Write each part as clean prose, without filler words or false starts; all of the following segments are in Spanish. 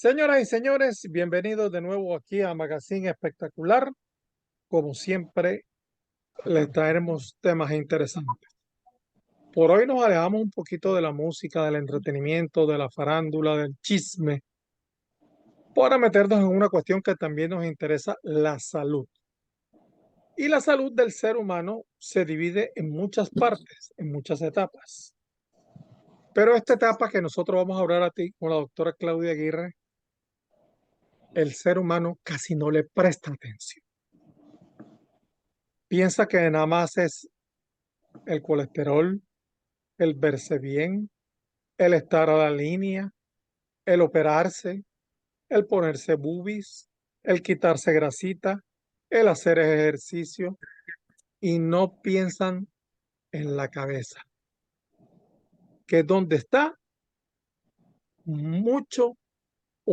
Señoras y señores, bienvenidos de nuevo aquí a Magazine Espectacular. Como siempre, les traeremos temas interesantes. Por hoy nos alejamos un poquito de la música, del entretenimiento, de la farándula, del chisme, para meternos en una cuestión que también nos interesa, la salud. Y la salud del ser humano se divide en muchas partes, en muchas etapas. Pero esta etapa que nosotros vamos a hablar a ti con la doctora Claudia Aguirre, el ser humano casi no le presta atención. Piensa que nada más es el colesterol, el verse bien, el estar a la línea, el operarse, el ponerse boobies, el quitarse grasita, el hacer ejercicio y no piensan en la cabeza, que es donde está mucho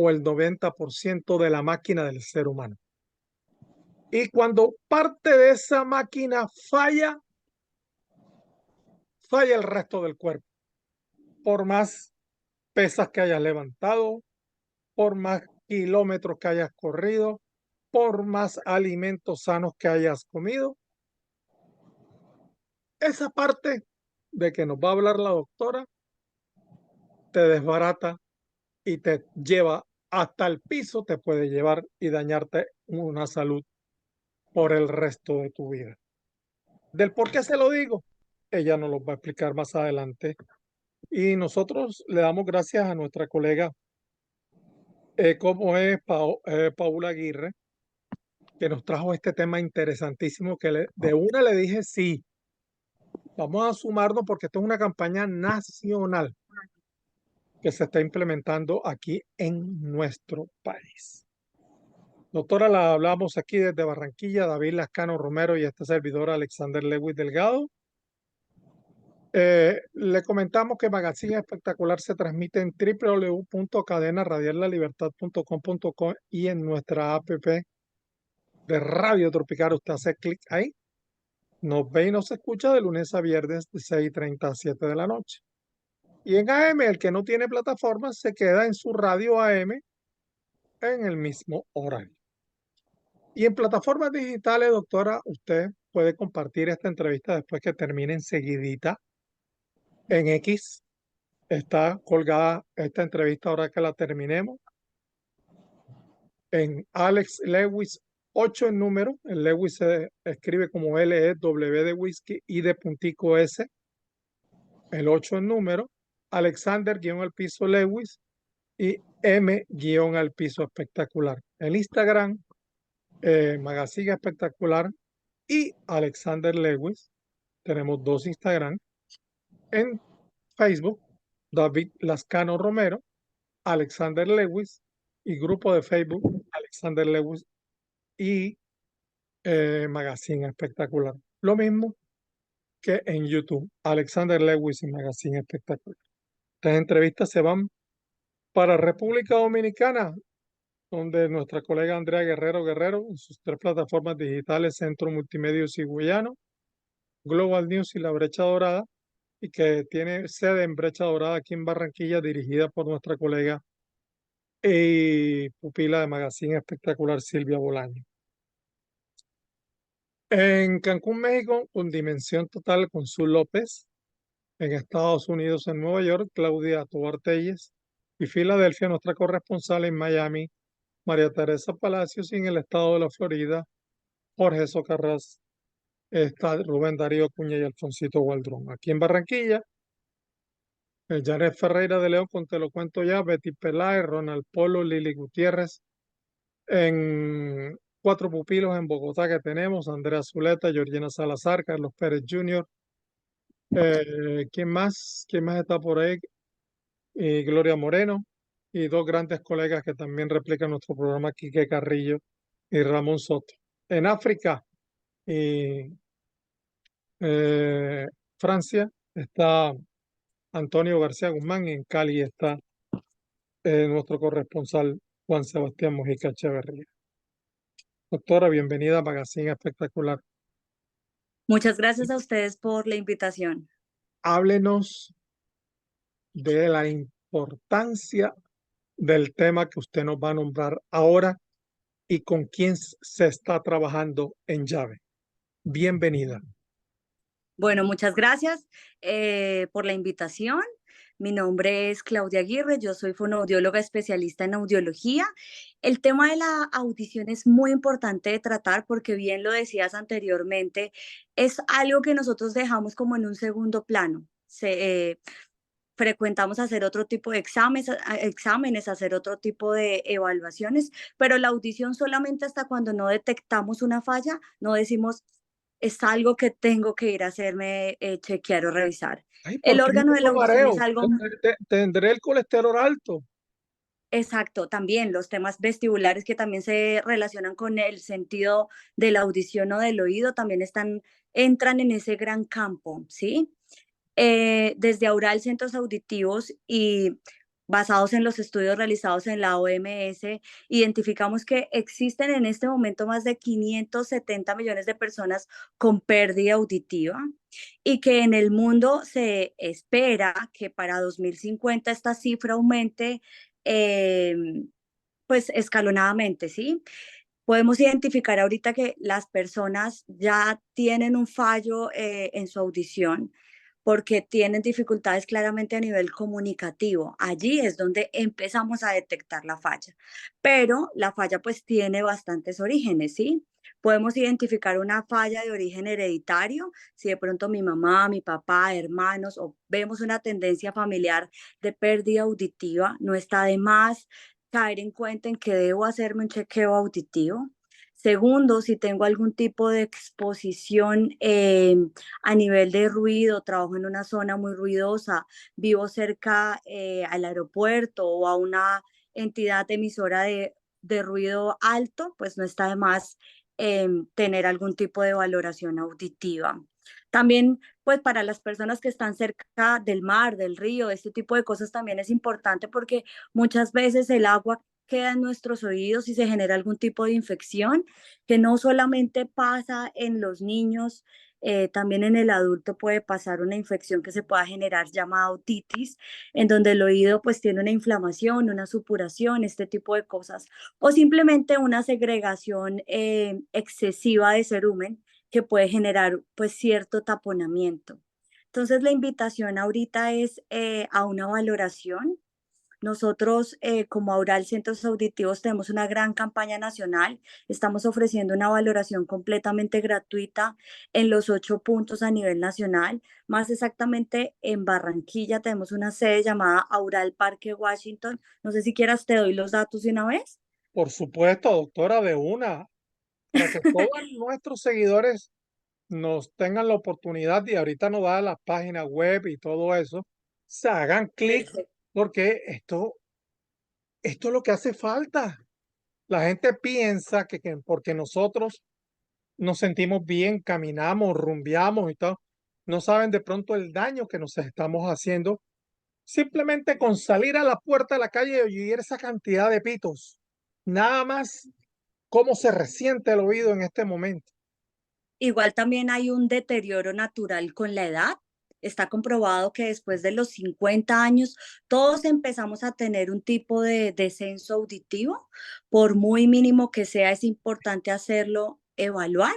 o el 90% de la máquina del ser humano. Y cuando parte de esa máquina falla, falla el resto del cuerpo. Por más pesas que hayas levantado, por más kilómetros que hayas corrido, por más alimentos sanos que hayas comido. Esa parte de que nos va a hablar la doctora te desbarata y te lleva hasta el piso, te puede llevar y dañarte una salud por el resto de tu vida. Del por qué se lo digo, ella nos lo va a explicar más adelante. Y nosotros le damos gracias a nuestra colega, como es Paula Aguirre, que nos trajo este tema interesantísimo que de una le dije, sí, vamos a sumarnos porque esto es una campaña nacional que se está implementando aquí en nuestro país. Doctora, la hablamos aquí desde Barranquilla, David Lascano Romero y este servidor Alexander Lewis Delgado. Le comentamos que Magazine Espectacular se transmite en www.cadenaradiallalibertad.com.co y en nuestra app de Radio Tropical. Usted hace clic ahí, nos ve y nos escucha de lunes a viernes de 6:30 a 7 de la noche. Y en AM, el que no tiene plataforma se queda en su radio AM en el mismo horario. Y en plataformas digitales, doctora, usted puede compartir esta entrevista después que termine enseguidita. En X está colgada esta entrevista ahora que la terminemos. En Alex Lewis 8 en número. El Lewis se escribe como LEW de whisky y de puntico S. El 8 en número. Alexander-al-piso Lewis y M-al-piso espectacular. El Instagram, Magazine Espectacular y Alexander Lewis. Tenemos dos Instagram. En Facebook, David Lascano Romero, Alexander Lewis y grupo de Facebook, Alexander Lewis y Magazine Espectacular. Lo mismo que en YouTube, Alexander Lewis y Magazine Espectacular. Estas entrevistas se van para República Dominicana, donde nuestra colega Andrea Guerrero, en sus tres plataformas digitales, Centro Multimedios y Guyano, Global News y La Brecha Dorada, y que tiene sede en Brecha Dorada aquí en Barranquilla, dirigida por nuestra colega y pupila de Magazine Espectacular Silvia Bolaño. En Cancún, México, con Dimensión Total con Su López. En Estados Unidos, en Nueva York, Claudia Tobar Telles. Y Filadelfia, nuestra corresponsal en Miami, María Teresa Palacios. Y en el estado de la Florida, Jorge Socarrás, está Rubén Darío Acuña y Alfonsito Gualdrón. Aquí en Barranquilla, el Janet Ferreira de León, con Te lo cuento ya, Betty Peláez, Ronald Polo, Lili Gutiérrez. En cuatro pupilos en Bogotá que tenemos, Andrea Zuleta, Georgina Salazar, Carlos Pérez Jr. ¿Quién más? ¿Quién más está por ahí? Y Gloria Moreno. Y dos grandes colegas que también replican nuestro programa, Quique Carrillo y Ramón Soto. En África y Francia está Antonio García Guzmán y en Cali está nuestro corresponsal Juan Sebastián Mojica Echeverría. Doctora, bienvenida a Magazine Espectacular. Muchas gracias a ustedes por la invitación. Háblenos de la importancia del tema que usted nos va a nombrar ahora y con quién se está trabajando en llave. Bienvenida. Bueno, muchas gracias por la invitación. Mi nombre es Claudia Aguirre, yo soy fonoaudióloga especialista en audiología. El tema de la audición es muy importante de tratar porque bien lo decías anteriormente, es algo que nosotros dejamos como en un segundo plano. Frecuentamos hacer otro tipo de exámenes, hacer otro tipo de evaluaciones, pero la audición solamente hasta cuando no detectamos una falla, no decimos, es algo que tengo que ir a hacerme chequear o revisar. Ay, El ¿por qué órgano de la mucho audición es mareo? algo ¿Tendré el colesterol alto? exacto, también los temas vestibulares que también se relacionan con el sentido de la audición o del oído también entran en ese gran campo, ¿sí? Desde Aural Centros Auditivos y basados en los estudios realizados en la OMS, identificamos que existen en este momento más de 570 millones de personas con pérdida auditiva y que en el mundo se espera que para 2050 esta cifra aumente eh, pues escalonadamente, ¿sí? Podemos identificar ahorita que las personas ya tienen un fallo en su audición porque tienen dificultades claramente a nivel comunicativo. Allí es donde empezamos a detectar la falla. Pero la falla pues tiene bastantes orígenes, ¿sí? Podemos identificar una falla de origen hereditario, si de pronto mi mamá, mi papá, hermanos, o vemos una tendencia familiar de pérdida auditiva, no está de más caer en cuenta en que debo hacerme un chequeo auditivo. Segundo, si tengo algún tipo de exposición a nivel de ruido, trabajo en una zona muy ruidosa, vivo cerca al aeropuerto o a una entidad emisora de ruido alto, pues no está de más tener algún tipo de valoración auditiva. También, pues para las personas que están cerca del mar, del río, este tipo de cosas también es importante porque muchas veces el agua queda en nuestros oídos y se genera algún tipo de infección que no solamente pasa en los niños, también en el adulto puede pasar una infección que se pueda generar llamada otitis, en donde el oído pues tiene una inflamación, una supuración, este tipo de cosas, o simplemente una segregación excesiva de cerumen que puede generar pues cierto taponamiento. Entonces la invitación ahorita es a una valoración. Nosotros, como Aural Centros Auditivos, tenemos una gran campaña nacional. Estamos ofreciendo una valoración completamente gratuita en los 8 puntos a nivel nacional. Más exactamente en Barranquilla tenemos una sede llamada Aural Parque Washington. No sé si quieras, te doy los datos de una vez. Por supuesto, doctora, de una, para que todos nuestros seguidores nos tengan la oportunidad y ahorita nos da la página web y todo eso, se hagan clic Perfecto. porque esto es lo que hace falta. La gente piensa que porque nosotros nos sentimos bien, caminamos, rumbeamos y todo, no saben de pronto el daño que nos estamos haciendo simplemente con salir a la puerta de la calle y oír esa cantidad de pitos. Nada más cómo se resiente el oído en este momento. Igual también hay un deterioro natural con la edad. Está comprobado que después de los 50 años todos empezamos a tener un tipo de descenso auditivo. Por muy mínimo que sea, es importante hacerlo evaluar.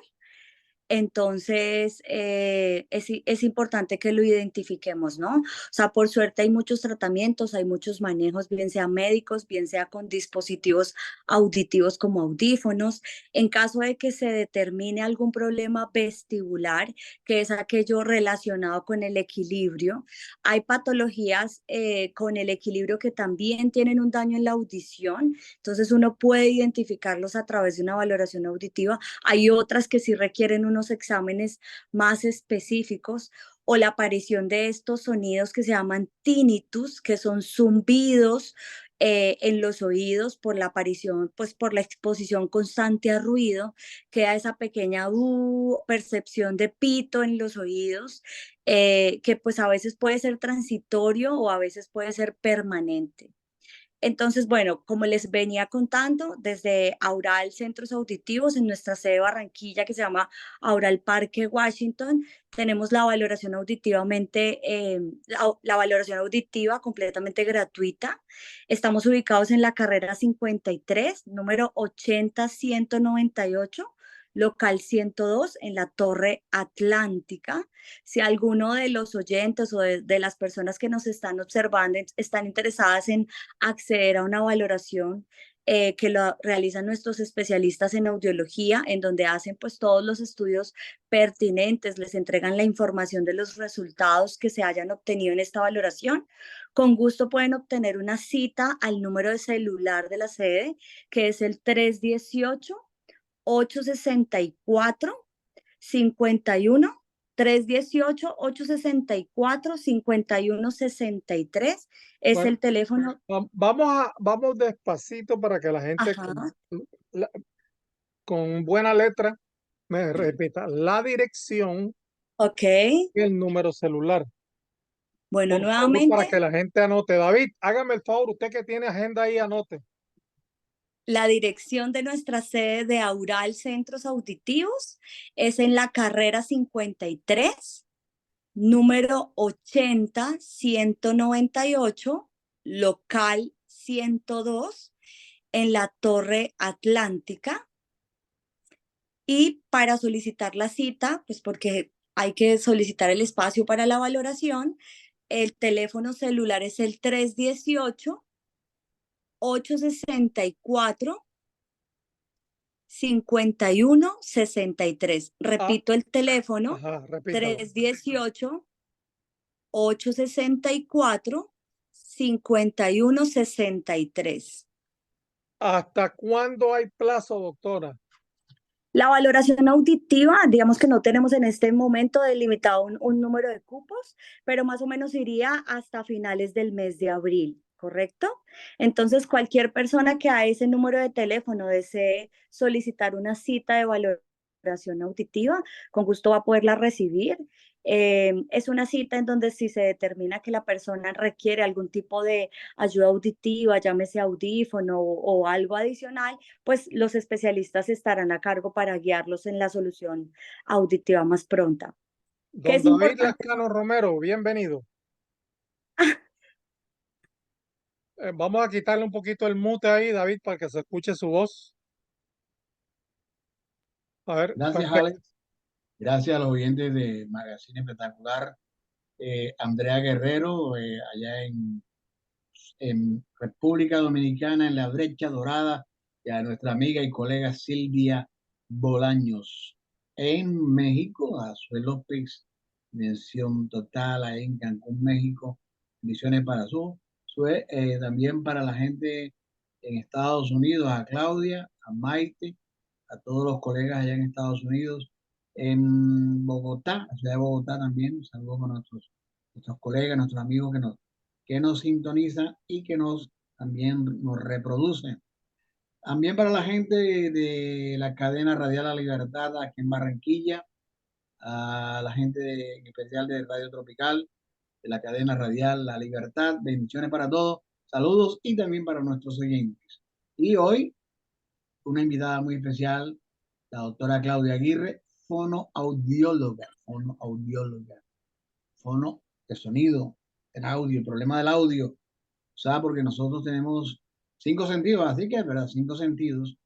Entonces, es importante que lo identifiquemos, ¿no? O sea, por suerte hay muchos tratamientos, hay muchos manejos, bien sea médicos, bien sea con dispositivos auditivos como audífonos. En caso de que se determine algún problema vestibular, que es aquello relacionado con el equilibrio, hay patologías con el equilibrio que también tienen un daño en la audición. Entonces, uno puede identificarlos a través de una valoración auditiva. Hay otras que sí requieren unos exámenes más específicos o la aparición de estos sonidos que se llaman tinnitus, que son zumbidos en los oídos por la aparición, pues por la exposición constante a ruido, queda esa pequeña percepción de pito en los oídos, que pues a veces puede ser transitorio o a veces puede ser permanente. Entonces, bueno, como les venía contando, desde Aural Centros Auditivos en nuestra sede Barranquilla, que se llama Aural Parque Washington, tenemos la valoración auditivamente, la valoración auditiva completamente gratuita. Estamos ubicados en la carrera 53, número 80198, local 102, en la Torre Atlántica. Si alguno de los oyentes o de las personas que nos están observando están interesadas en acceder a una valoración que lo realizan nuestros especialistas en audiología, en donde hacen pues todos los estudios pertinentes, les entregan la información de los resultados que se hayan obtenido en esta valoración. Con gusto pueden obtener una cita al número de celular de la sede, que es el 318-864-51. 318-864-5163 es Bueno, el teléfono. vamos despacito para que la gente Ajá, la- con buena letra me repita la dirección ok. y el número celular. Bueno, Por favor, para nuevamente, que la gente anote. David, hágame el favor, usted que tiene agenda ahí, anote. la dirección de nuestra sede de Aural Centros Auditivos es en la carrera 53, número 80-198, local 102, en la Torre Atlántica. Y para solicitar la cita, pues porque hay que solicitar el espacio para la valoración, el teléfono celular es el 318-864 5163. Ah, Repito el teléfono, ajá, repítalo. 318-864-5163. ¿Hasta cuándo hay plazo, doctora? La valoración auditiva, digamos que no tenemos en este momento delimitado un número de cupos, pero más o menos iría hasta finales del mes de abril, ¿correcto? Entonces, cualquier persona que a ese número de teléfono desee solicitar una cita de valoración auditiva, con gusto va a poderla recibir. Es una cita en donde si se determina que la persona requiere algún tipo de ayuda auditiva, llámese audífono o algo adicional, pues los especialistas estarán a cargo para guiarlos en la solución auditiva más pronta. ¿Qué Don es David importante? Lascano Romero, bienvenido. Vamos a quitarle un poquito el mute ahí, David, para que se escuche su voz. A ver, Gracias, perfecto. Alex. Gracias a los oyentes de Magazine Espectacular. Andrea Guerrero, allá en República Dominicana, en la Brecha Dorada, y a nuestra amiga y colega Silvia Bolaños. En México, a Zoe López, mención total, ahí en Cancún, México, misiones para Zoe, también para la gente en Estados Unidos, a Claudia, a Maite, a todos los colegas allá en Estados Unidos, en Bogotá, la ciudad de Bogotá también, saludos a nuestros colegas, nuestros amigos que nos sintonizan y que también nos reproducen. También para la gente de la cadena radial La Libertad aquí en Barranquilla, a la gente en especial de Radio Tropical, de la cadena radial La Libertad, bendiciones para todos, saludos y también para nuestros oyentes. Y hoy una invitada muy especial, la doctora Claudia Aguirre, fonoaudióloga, fono de sonido, el audio, el problema del audio, o sea, porque nosotros tenemos 5 sentidos, así que, ¿verdad? 5 sentidos,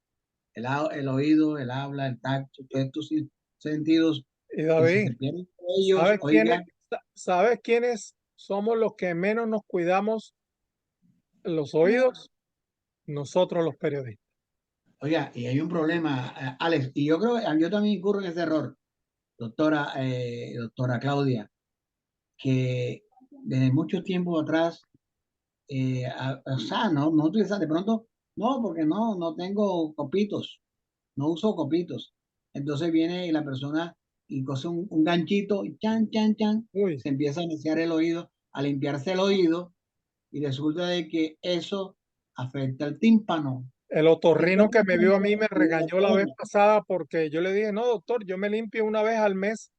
el oído, el habla, el tacto, todos estos sentidos, Y y si David, se pierden ellos, oiga, sabes quiénes somos los que menos nos cuidamos los uh, oídos? Nosotros los periodistas. oiga, y hay un problema, Alex, y yo creo que yo también incurro en ese error, doctora Claudia, que desde mucho tiempo atrás, o sea, no utilizar, de pronto, no, porque no tengo copitos, no uso copitos. Entonces viene la persona y cose un ganchito y chan, chan, chan, Uy, se empieza a iniciar el oído, a limpiarse el oído y resulta de que eso afecta el tímpano. el Entonces, otorrino que me vio a mí me regañó la vez pasada porque yo le dije, no, doctor, yo me limpio una vez al mes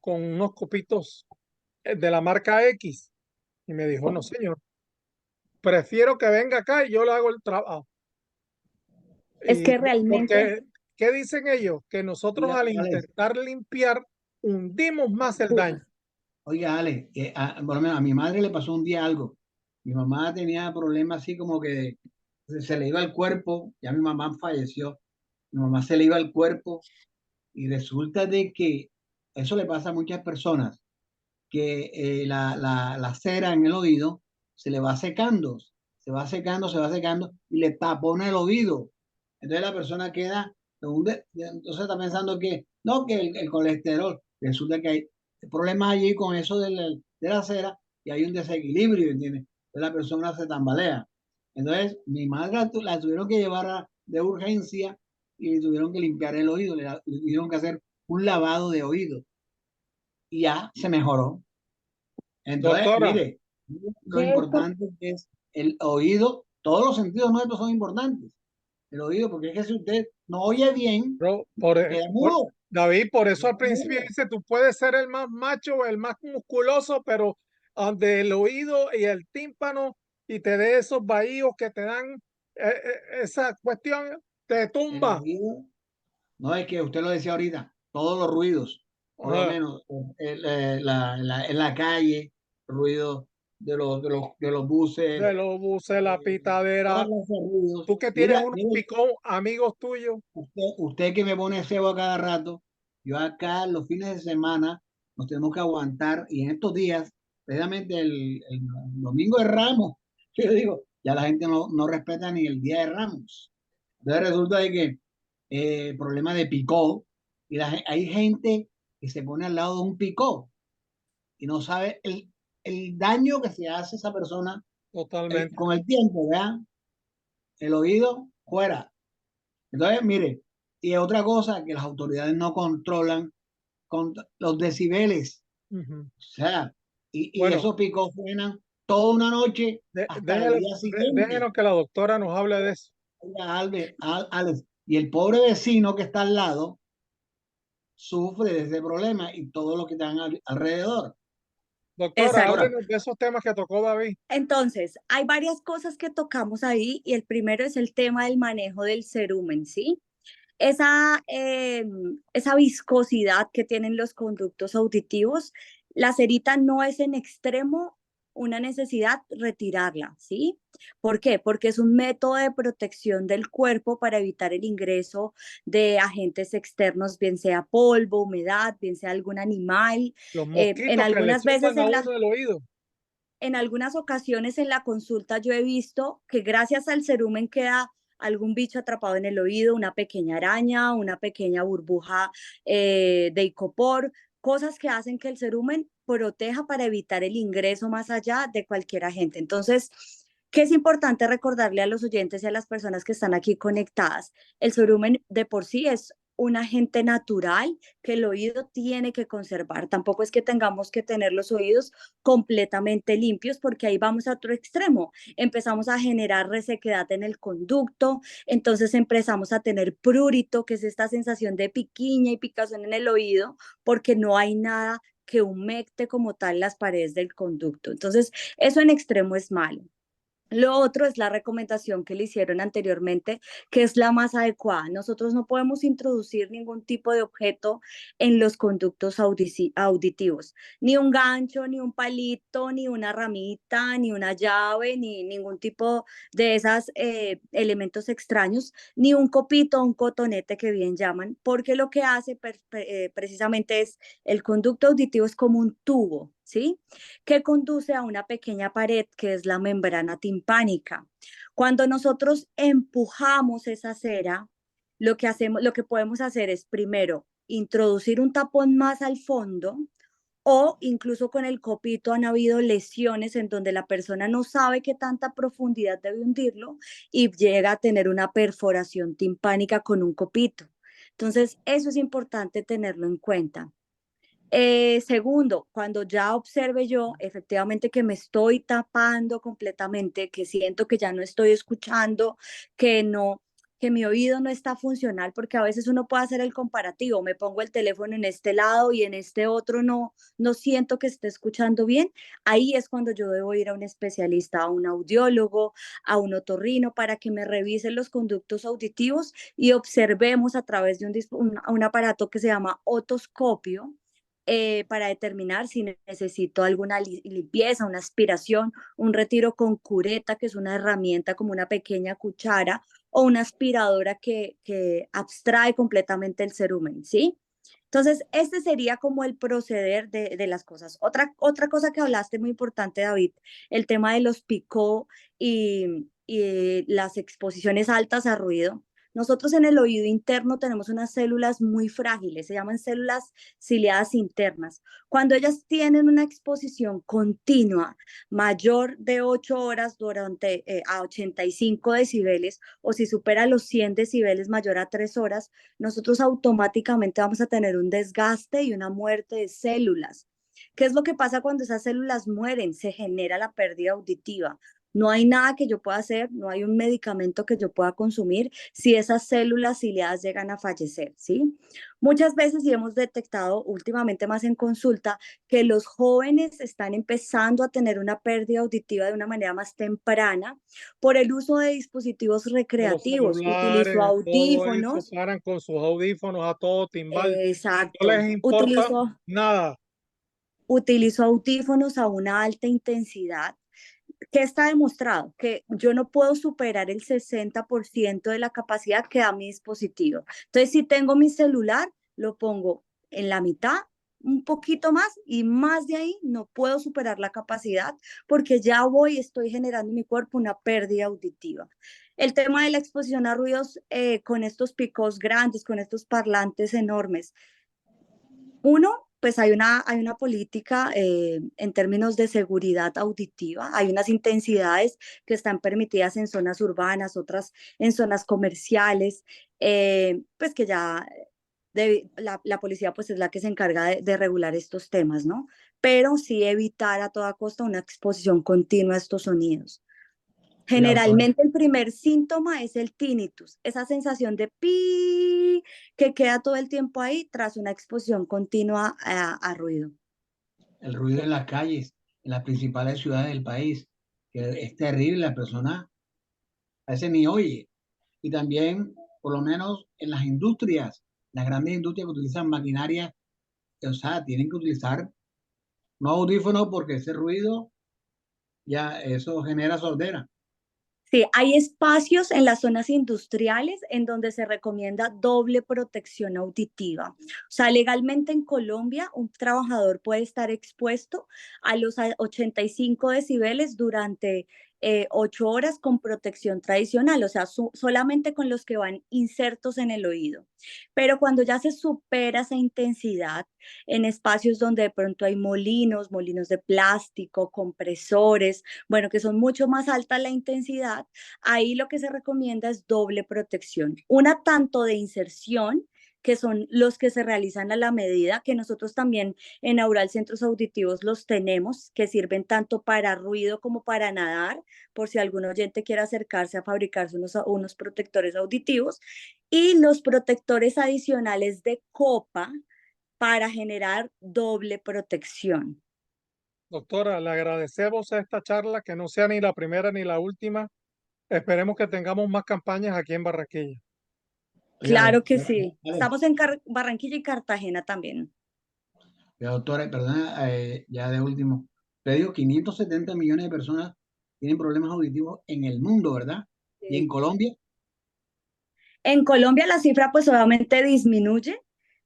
con unos copitos de la marca X. Y me dijo, no, señor, prefiero que venga acá y yo le hago el trabajo. Es Y que realmente, porque, ¿qué dicen ellos? Que nosotros Oiga, al Alex, intentar limpiar, hundimos más el daño. oiga, Alex, por lo menos a mi madre le pasó un día algo. Mi mamá tenía problemas así como que se le iba el cuerpo, ya mi mamá falleció, mi mamá se le iba el cuerpo y resulta de que eso le pasa a muchas personas, que la cera en el oído se le va secando, se va secando y le tapona el oído. Entonces la persona queda, entonces está pensando que no, que el colesterol, resulta que hay problemas allí con eso de la cera y hay un desequilibrio, ¿entiendes? Entonces la persona se tambalea. Entonces mi madre la tuvieron que llevar de urgencia y tuvieron que limpiar el oído, le tuvieron que hacer un lavado de oído y ya se mejoró. Entonces, Doctora, mire, lo de hecho, importante es el oído, todos los sentidos nuestros son importantes. El oído, porque es que si usted no oye bien, queda mudo. David, por eso Queda al principio mudo. dice, tú puedes ser el más macho, el más musculoso, pero donde el oído y el tímpano y te dé esos vahíos que te dan esa cuestión, te El tumba. oído, no es que usted lo decía ahorita, todos los ruidos, por lo Ajá. menos en la calle, ruido de los buses, De los buses, la todas pitadera. las ruidos. Tú que tienes Mira, unos mire, picón, amigos tuyos. usted que me pone cebo a cada rato, yo acá los fines de semana nos tenemos que aguantar y en estos días, precisamente el domingo de Ramos, yo digo, ya la gente no respeta ni el día de Ramos. Entonces resulta de que problema de picó y hay gente que se pone al lado de un picó y no sabe el daño que se hace a esa persona Totalmente. con el tiempo, vean, el oído fuera. Entonces, mire, y otra cosa que las autoridades no controlan con los decibeles, Ujú. o sea, y Bueno, esos picos suenan toda una noche hasta el día siguiente. déjenos que la doctora nos hable de eso. Oiga, Alex, y el pobre vecino que está al lado sufre de ese problema y todo lo que están alrededor. Doctora, exacto. Doctora, háblenos de esos temas que tocó David. Entonces, hay varias cosas que tocamos ahí y el primero es el tema del manejo del cerumen, ¿sí? Esa viscosidad que tienen los conductos auditivos, la cerita no es en extremo una necesidad retirarla, ¿sí? ¿Por qué? Porque es un método de protección del cuerpo para evitar el ingreso de agentes externos, bien sea polvo, humedad, bien sea algún animal. Los En mosquitos que le algunas veces chupan a uno el oído. en algunas ocasiones en la consulta yo he visto que gracias al cerumen queda algún bicho atrapado en el oído, una pequeña araña, una pequeña burbuja de icopor, cosas que hacen que el cerumen proteja para evitar el ingreso más allá de cualquier agente. Entonces, ¿qué es importante recordarle a los oyentes y a las personas que están aquí conectadas? El cerumen de por sí es un agente natural que el oído tiene que conservar. Tampoco es que tengamos que tener los oídos completamente limpios porque ahí vamos a otro extremo. Empezamos a generar resequedad en el conducto, entonces empezamos a tener prurito, que es esta sensación de piquiña y picazón en el oído, porque no hay nada que humecte como tal las paredes del conducto. Entonces, eso en extremo es malo. Lo otro es la recomendación que le hicieron anteriormente, que es la más adecuada. Nosotros no podemos introducir ningún tipo de objeto en los conductos auditivos, ni un gancho, ni un palito, ni una ramita, ni una llave, ni ningún tipo de esos elementos extraños, ni un copito, un cotonete que bien llaman, porque lo que hace precisamente es el conducto auditivo es como un tubo, ¿sí? Que conduce a una pequeña pared que es la membrana timpánica. Cuando nosotros empujamos esa cera, lo que podemos hacer es primero introducir un tapón más al fondo o incluso con el copito han habido lesiones en donde la persona no sabe qué tanta profundidad debe hundirlo y llega a tener una perforación timpánica con un copito. Entonces, eso es importante tenerlo en cuenta. Segundo, cuando ya observe yo efectivamente que me estoy tapando completamente, que siento que ya no estoy escuchando, que no, que mi oído no está funcional, porque a veces uno puede hacer el comparativo, me pongo el teléfono en este lado y en este otro no siento que esté escuchando bien, ahí es cuando yo debo ir a un especialista, a un audiólogo, a un otorrino, para que me revisen los conductos auditivos y observemos a través de un aparato que se llama otoscopio, para determinar si necesito alguna limpieza, una aspiración, un retiro con cureta, que es una herramienta como una pequeña cuchara, o una aspiradora que abstrae completamente el cerumen, ¿sí? Entonces, este sería como el proceder de las cosas. Otra cosa que hablaste muy importante, David, el tema de los picó y las exposiciones altas a ruido. Nosotros en el oído interno tenemos unas células muy frágiles, se llaman células ciliadas internas. Cuando ellas tienen una exposición continua mayor de 8 horas durante a 85 decibeles, o si supera los 100 decibeles mayor a 3 horas, nosotros automáticamente vamos a tener un desgaste y una muerte de células. ¿Qué es lo que pasa cuando esas células mueren? Se genera la pérdida auditiva. No hay nada que yo pueda hacer, no hay un medicamento que yo pueda consumir si esas células ciliadas llegan a fallecer, ¿sí? Muchas veces, y hemos detectado últimamente más en consulta, que los jóvenes están empezando a tener una pérdida auditiva de una manera más temprana por el uso de dispositivos De los recreativos. celulares, Utilizo de todo eso, audífonos, paran con sus audífonos a todo timbal. No exacto, les importa nada. utilizo audífonos a una alta intensidad. ¿Qué está demostrado? Que yo no puedo superar el 60% de la capacidad que da mi dispositivo. Entonces, si tengo mi celular, lo pongo en la mitad, un poquito más, y más de ahí no puedo superar la capacidad, porque ya estoy generando en mi cuerpo una pérdida auditiva. El tema de la exposición a ruidos, con estos picos grandes, con estos parlantes enormes. Uno, pues hay una política, en términos de seguridad auditiva, hay unas intensidades que están permitidas en zonas urbanas, otras en zonas comerciales, pues que ya la policía pues es la que se encarga de regular estos temas, ¿no? Pero sí evitar a toda costa una exposición continua a estos sonidos. Mira, doctora, Generalmente el primer síntoma es el tinnitus, esa sensación de pi que queda todo el tiempo ahí tras una exposición continua a ruido. el ruido en las calles, en las principales ciudades del país, que es terrible, la persona a veces ni oye. Y también, por lo menos en las industrias, las grandes industrias que utilizan maquinaria, o sea, tienen que utilizar no audífonos porque ese ruido ya eso genera sordera. Sí, hay espacios en las zonas industriales en donde se recomienda doble protección auditiva. O sea, legalmente en Colombia un trabajador puede estar expuesto a los 85 decibeles durante 8 horas con protección tradicional, o sea, solamente con los que van insertos en el oído. Pero cuando ya se supera esa intensidad en espacios donde de pronto hay molinos de plástico, compresores, bueno, que son mucho más alta la intensidad, ahí lo que se recomienda es doble protección. Una tanto de inserción, que son los que se realizan a la medida, que nosotros también en Aural Centros Auditivos los tenemos, que sirven tanto para ruido como para nadar, por si algún oyente quiere acercarse a fabricarse unos protectores auditivos, y los protectores adicionales de copa para generar doble protección. Doctora, le agradecemos esta charla, que no sea ni la primera ni la última. Esperemos que tengamos más campañas aquí en Barranquilla. Oiga, Claro que doctora, sí. vale. Estamos en Barranquilla y Cartagena también. Oiga, doctora, perdona, ya de último, te digo, 570 millones de personas tienen problemas auditivos en el mundo, ¿verdad? Y en Sí. Colombia, En Colombia la cifra pues obviamente disminuye.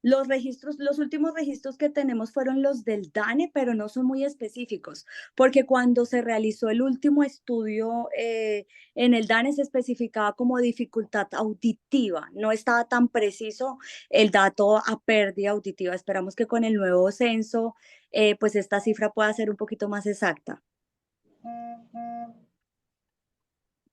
Los registros, los últimos registros que tenemos fueron los del DANE, pero no son muy específicos, porque cuando se realizó el último estudio, en el DANE se especificaba como dificultad auditiva, no estaba tan preciso el dato a pérdida auditiva. Esperamos que con el nuevo censo, pues esta cifra pueda ser un poquito más exacta.